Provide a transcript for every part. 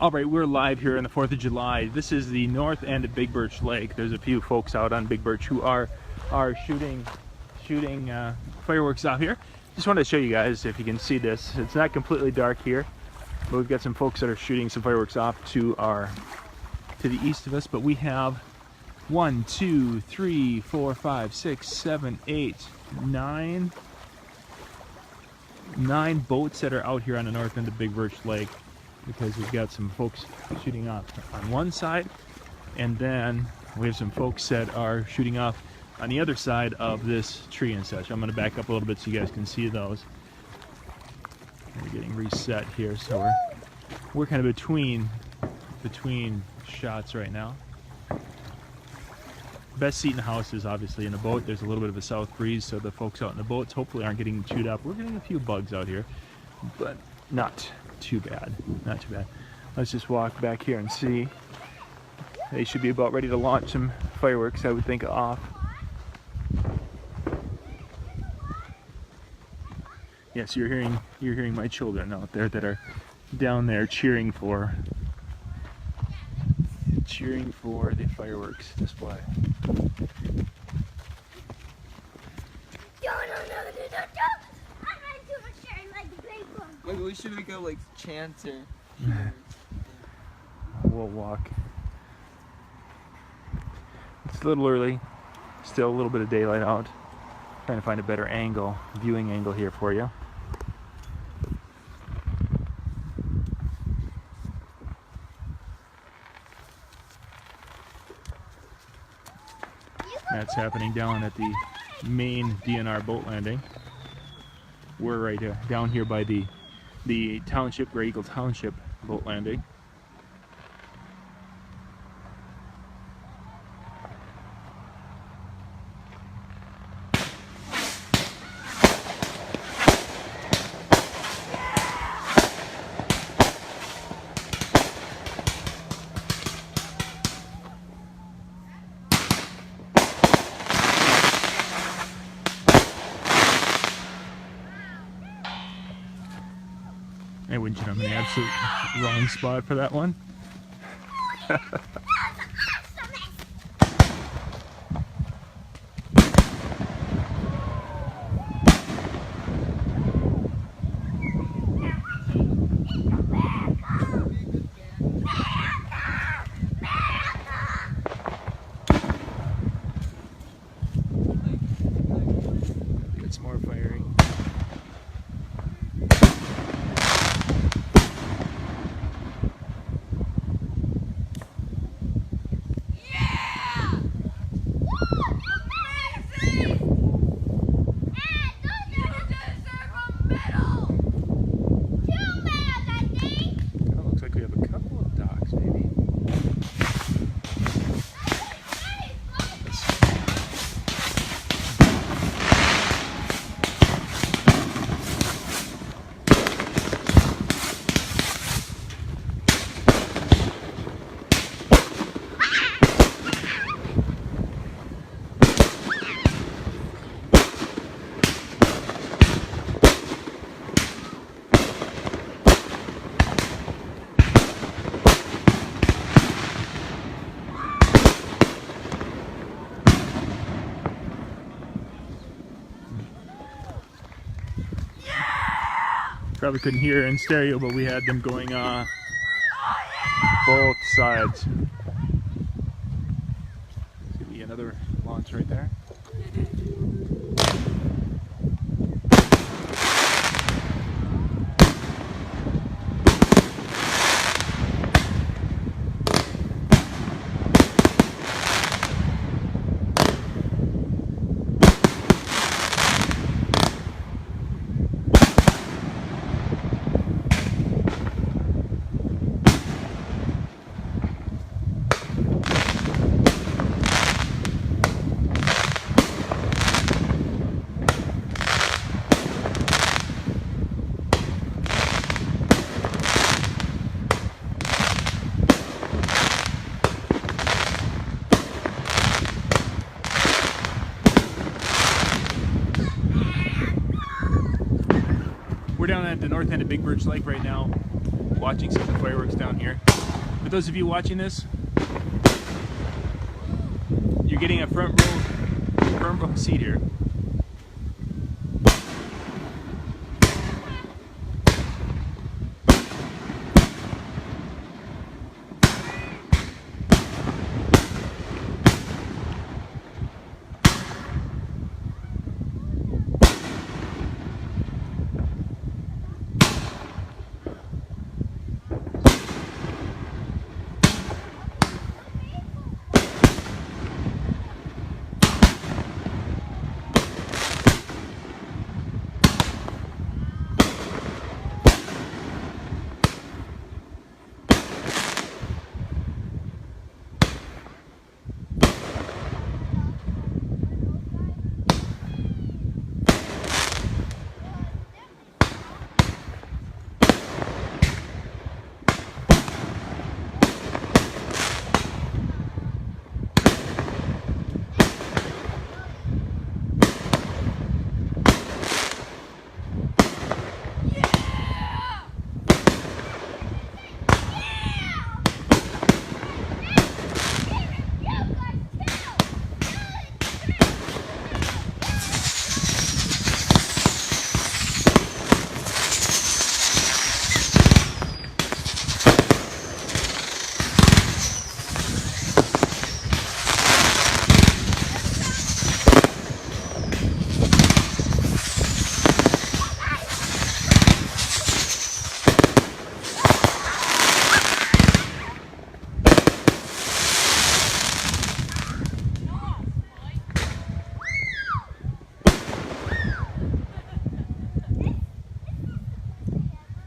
Alright, we're live here on the 4th of July. This is the north end of Big Birch Lake. There's a few folks out on Big Birch who are shooting fireworks out here. Just wanted to show you guys if you can see this. It's not completely dark here, but we've got some folks that are shooting some fireworks off to the east of us. But we have 1, 2, 3, 4, 5, 6, 7, 8, 9 boats that are out here on the north end of Big Birch Lake, because we've got some folks shooting off on one side, and then we have some folks that are shooting off on the other side of this tree and such. I'm going to back up a little bit so you guys can see those. We're getting reset here, so we're kind of between shots right now. Best seat in the house is obviously in a boat. There's a little bit of a south breeze, so the folks out in the boats hopefully aren't getting chewed up. We're getting a few bugs out here, but not too bad. Not too bad. Let's just walk back here and see. They should be about ready to launch some fireworks, I would think, off. Yes, you're hearing my children out there that are down there cheering for the fireworks display. Maybe we should go like chant or. We'll walk. It's a little early. Still a little bit of daylight out. Trying to find a better angle, viewing angle here for you. That's happening down at the main DNR boat landing. We're right down here by the township, Gray Eagle Township boat landing. Hey, wouldn't you know I'm in the absolute wrong spot for that one? Get some more firing. Probably couldn't hear in stereo, but we had them going both sides. There's gonna be another launch right there. We're down at the north end of Big Birch Lake right now. watching some of the fireworks down here. For those of you watching this, you're getting a front row seat here.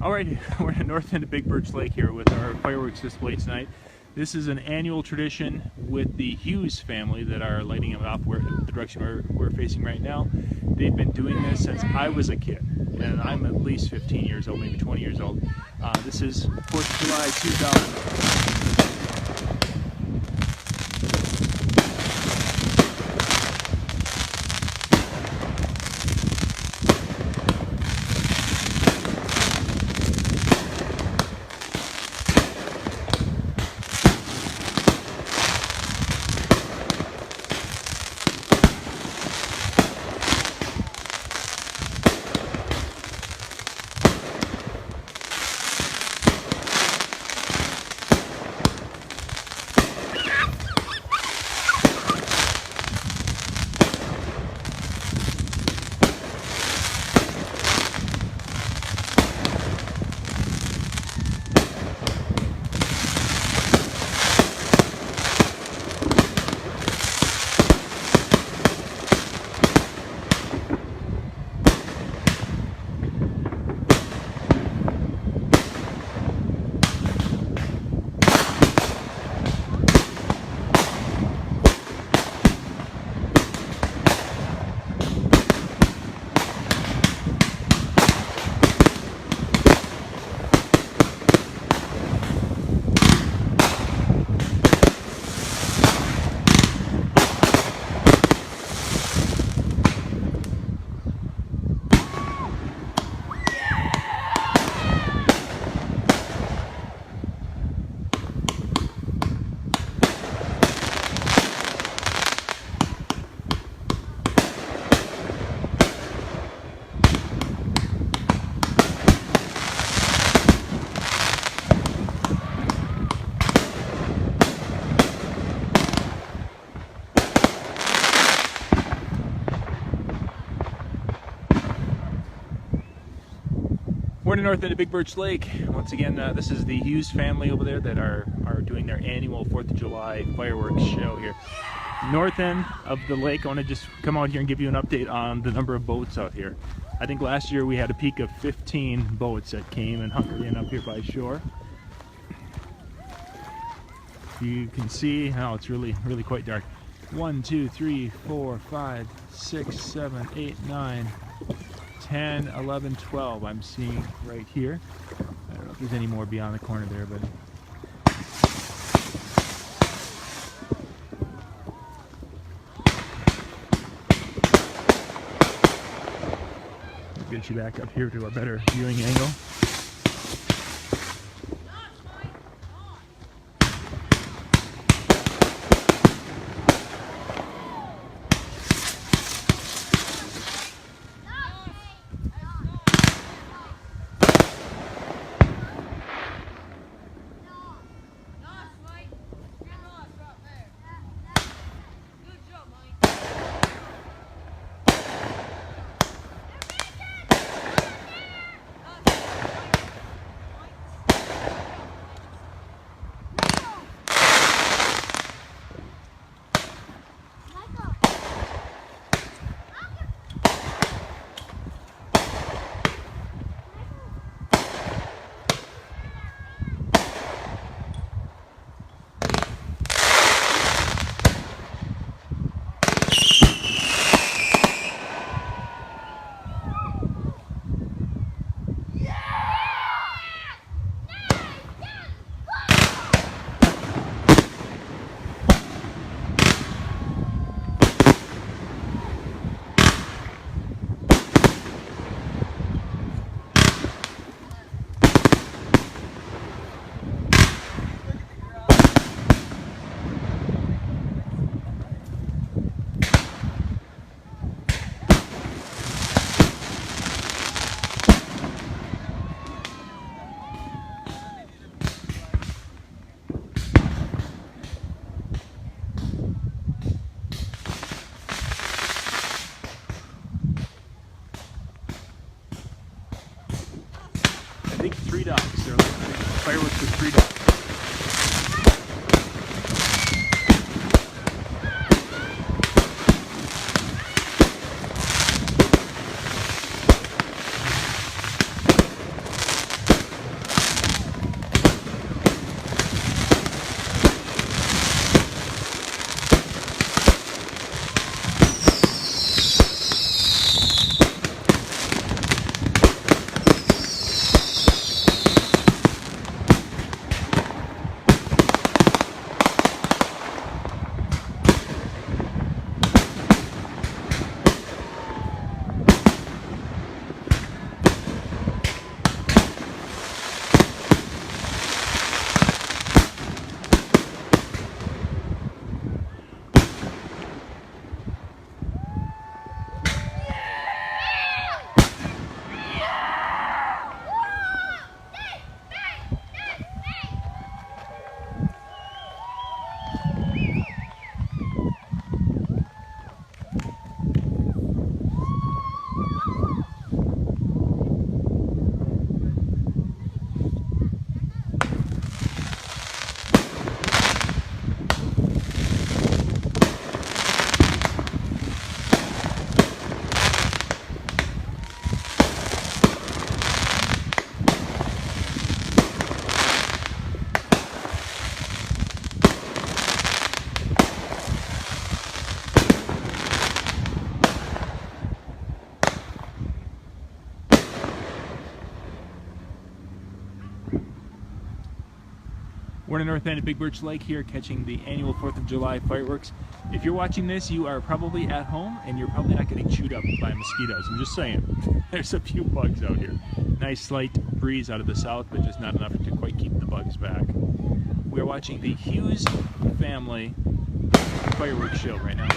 Alright, we're at the north end of Big Birch Lake here with our fireworks display tonight. This is an annual tradition with the Hughes family that are lighting them up the direction we're facing right now. They've been doing this since I was a kid, and I'm at least 15 years old, maybe 20 years old. This is 4th of July 2000. We're in the north end of Big Birch Lake. Once again, this is the Hughes family over there that are doing their annual 4th of July fireworks show here. North end of the lake, I want to just come out here and give you an update on the number of boats out here. I think last year we had a peak of 15 boats that came and hunkered in up here by shore. You can see how it's really quite dark. 1, 2, 3, 4, 5, 6, 7, 8, 9, 10, 11, 12 I'm seeing right here. I don't know if there's any more beyond the corner there, but I'll get you back up here to a better viewing angle. big 3 ducks. They're like fireworks with 3 ducks. We're in the north end of Big Birch Lake here catching the annual 4th of July fireworks. If you're watching this, you are probably at home and you're probably not getting chewed up by mosquitoes. I'm just saying. There's a few bugs out here. Nice slight breeze out of the south, but just not enough to quite keep the bugs back. We're watching the Hughes family fireworks show right now.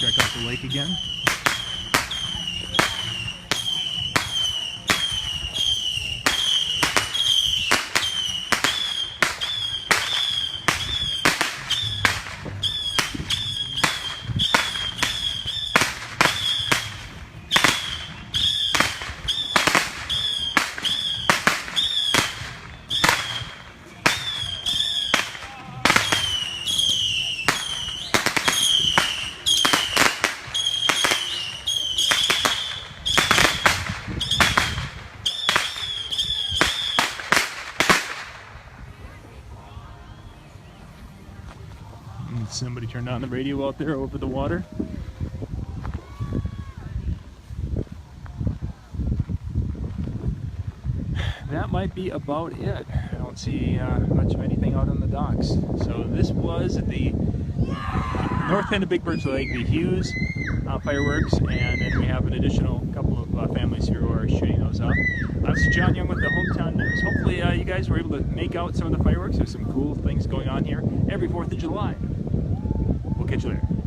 Check out the lake again. Somebody turned on the radio out there over the water. That might be about it. I don't see much of anything out on the docks. So this was at the north end of Big Birch Lake, the Hughes fireworks, and then we have an additional couple of families here who are shooting those up. This is John Young with the Hometown News. Hopefully you guys were able to make out some of the fireworks. There's some cool things going on here every 4th of July. We'll catch you later.